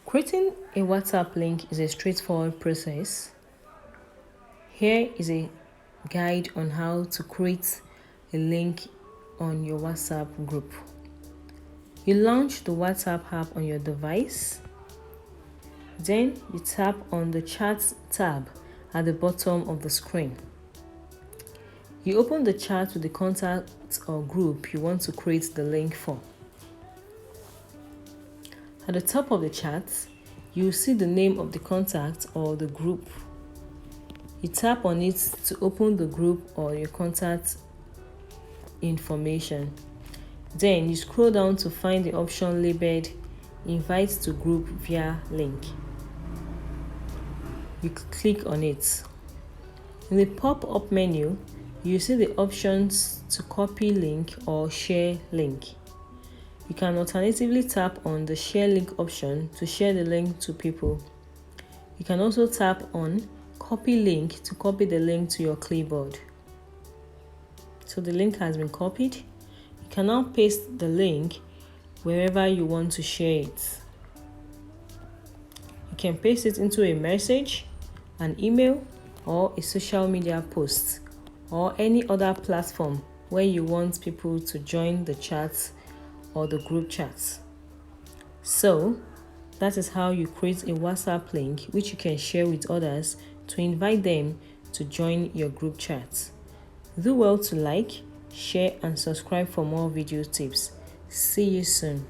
Creating a WhatsApp link is a straightforward process. Here is a guide on how to create a link on your WhatsApp group. You launch the WhatsApp app on your device. Then you tap on the Chat tab at the bottom of the screen. You open the chat with the contact or group you want to create the link for. At the top of the chat, you will see the name of the contact or the group. You tap on it to open the group or your contact information. Then you scroll down to find the option labeled Invite to Group via Link. You click on it. In the pop-up menu, you see the options to copy link or share link. You can alternatively tap on the share link option to share the link to people. You can also tap on copy link to copy the link to your clipboard. So the link has been copied. You can now paste the link wherever you want to share it. You can paste it into a message, an email, or a social media post, or any other platform where you want people to join the chat or the group chat. So that is how you create a WhatsApp link which you can share with others to invite them to join your group chat. Do well to like, share, and subscribe for more video tips. See you soon.